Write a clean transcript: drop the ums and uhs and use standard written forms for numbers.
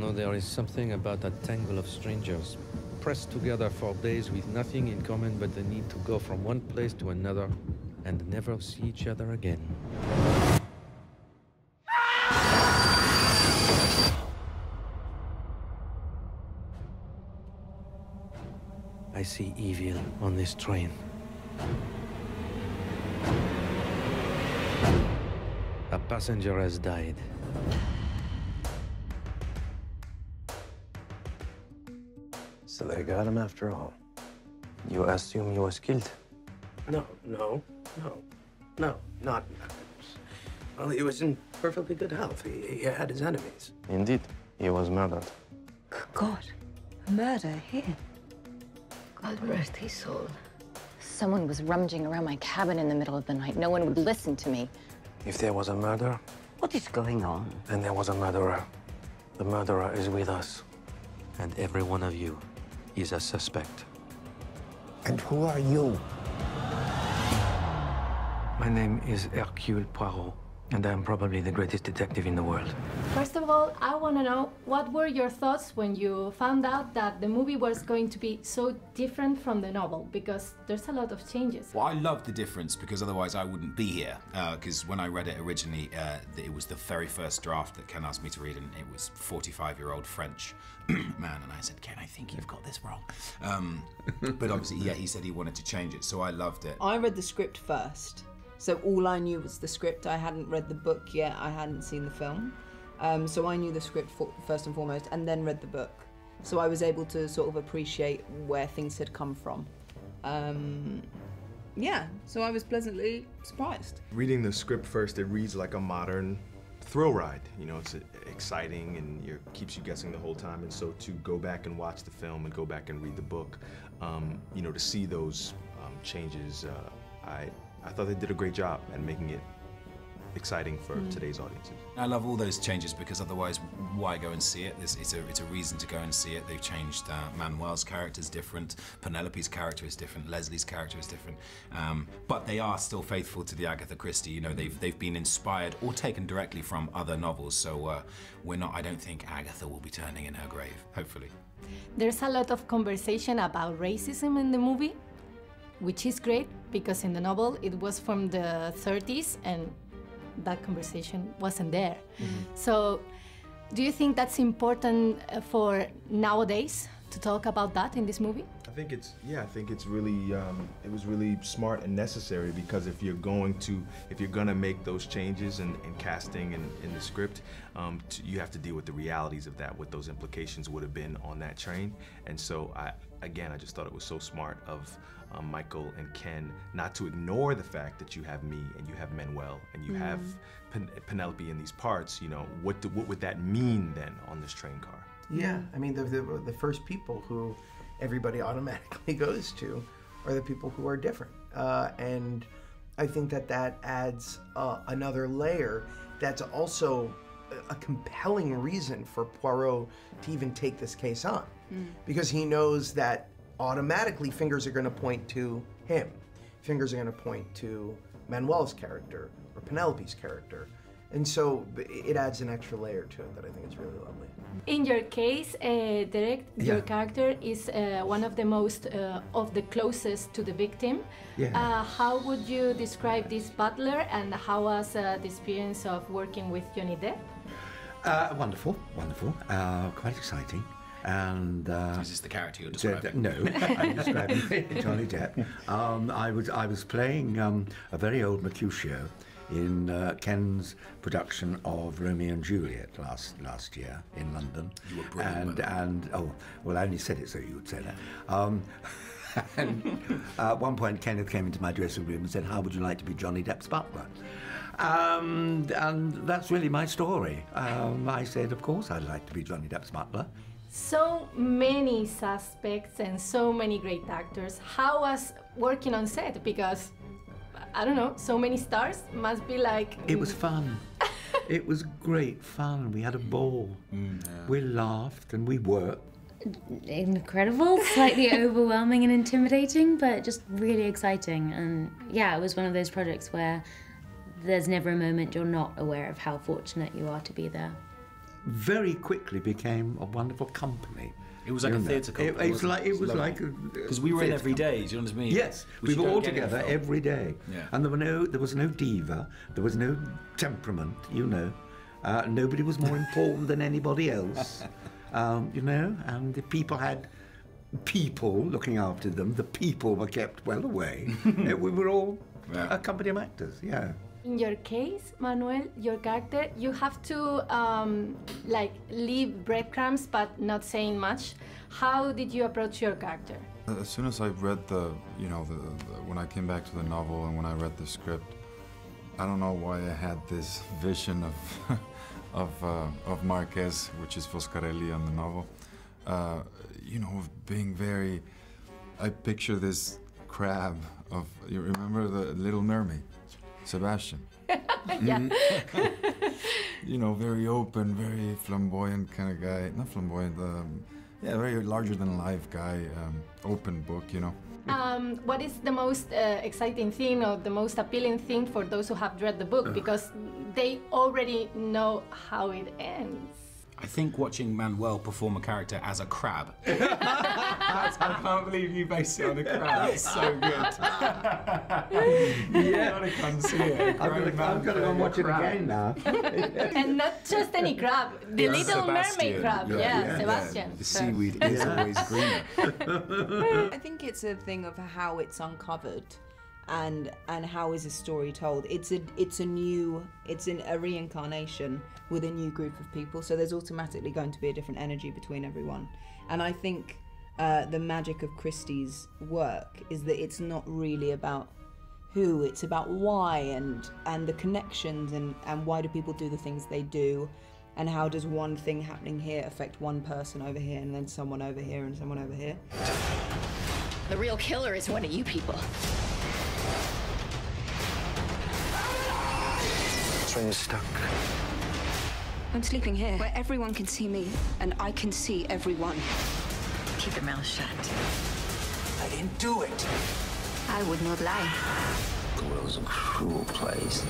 No, there is something about that tangle of strangers, pressed together for days with nothing in common but the need to go from one place to another and never see each other again. I see evil on this train. A passenger has died. So they got him after all. You assume he was killed? No, not. Well, he was in perfectly good health. He had his enemies. Indeed, he was murdered. Good God, murder here. God rest his soul. Someone was rummaging around my cabin in the middle of the night. No one would listen to me. If there was a murder, What is going on? then there was a murderer. The murderer is with us. And every one of you is a suspect. And who are you? My name is Hercule Poirot, and I'm probably the greatest detective in the world. First of all, I want to know, what were your thoughts when you found out that the movie was going to be so different from the novel? Because there's a lot of changes. Well, I love the difference because otherwise I wouldn't be here. Because when I read it originally, it was the very first draft that Ken asked me to read, and it was 45-year-old French man, and I said, Ken, I think you've got this wrong. But obviously, yeah, he said he wanted to change it, so I loved it. I read the script first. So all I knew was the script. I hadn't read the book yet. I hadn't seen the film. So I knew the script first and foremost, and then read the book. So I was able to sort of appreciate where things had come from. Yeah, so I was pleasantly surprised. Reading the script first, it reads like a modern thrill ride. You know, it's exciting and keeps you guessing the whole time. And so to go back and watch the film and go back and read the book, you know, to see those changes, I thought they did a great job at making it exciting for today's audiences. I love all those changes because otherwise, why go and see it? It's a reason to go and see it. They've changed Manuel's character is different, Penelope's character is different, Leslie's character is different, but they are still faithful to the Agatha Christie. You know, they've been inspired or taken directly from other novels. So we're not. I don't think Agatha will be turning in her grave. Hopefully. There's a lot of conversation about racism in the movie, which is great because in the novel it was from the 30s and that conversation wasn't there. So do you think that's important for nowadays to talk about that in this movie? I think it's really, it was really smart and necessary because if you're gonna make those changes in casting and in the script, you have to deal with the realities of that, what those implications would have been on that train. And so I just thought it was so smart of Michael and Ken not to ignore the fact that you have me and you have Manuel and you have Penelope in these parts. You know, what would that mean then on this train car? Yeah, I mean, the first people who everybody automatically goes to are the people who are different. And I think that adds another layer that's also a compelling reason for Poirot to even take this case on. Because he knows that automatically fingers are going to point to him. Fingers are going to point to Manuel's character or Penelope's character. And so it adds an extra layer to it that I think is really lovely. In your case, Derek, your character is one of the most, of the closest to the victim. How would you describe this butler and how was the experience of working with Johnny Depp? Wonderful, quite exciting. And is this the character you're describing? No, I'm describing Johnny Depp. I was playing a very old Mercutio in Ken's production of Romeo and Juliet last year in London. You were brilliant. And oh, well, I only said it so you would say that. And at one point, Kenneth came into my dressing room and said, "How would you like to be Johnny Depp's butler?" And that's really my story. I said, "Of course, I'd like to be Johnny Depp's butler." So many suspects and so many great actors. How was working on set? Because, I don't know, so many stars must be like... It was fun. It was great fun. We had a ball. We laughed and we worked. Incredible, slightly overwhelming and intimidating, but just really exciting. And yeah, it was one of those projects where there's never a moment you're not aware of how fortunate you are to be there. very quickly became a wonderful company. It was like a theatre company. It was like because we were in every day. Do you know what I mean? Yes, we were all together every day, and there was no diva, there was no temperament. You know, nobody was more important than anybody else. You know, and the people had people looking after them. The people were kept well away. We were all a company of actors. Yeah. In your case, Manuel, your character, you have to like leave breadcrumbs but not saying much. How did you approach your character? As soon as I read when I came back to the novel and when I read the script, I don't know why I had this vision of Marquez, which is Foscarelli on the novel. You know, of being very. I picture this crab of. You remember the Little Mermaid? Sebastian. Yeah. You know, very open, very flamboyant kind of guy. Not flamboyant, yeah, very larger than life guy, open book, you know. What is the most exciting thing or the most appealing thing for those who have read the book? Because they already know how it ends. I think watching Manuel perform a character as a crab. I can't believe you based it on a crab. That's so good. Yeah. I've got to come see it. I'm going to go and watch it again now. And not just any crab, the Little Mermaid crab. Yeah, Sebastian. The seaweed is always greener. I think it's a thing of how it's uncovered. And how is a story told? It's a reincarnation with a new group of people, so there's automatically going to be a different energy between everyone. And I think the magic of Christie's work is that it's not really about who, it's about why and the connections and why do people do the things they do, and how does one thing happening here affect one person over here and then someone over here and someone over here. The real killer is one of you people. Train's stuck. I'm sleeping here, where everyone can see me, and I can see everyone. Keep your mouth shut. I didn't do it. I would not lie. The world's a cruel place.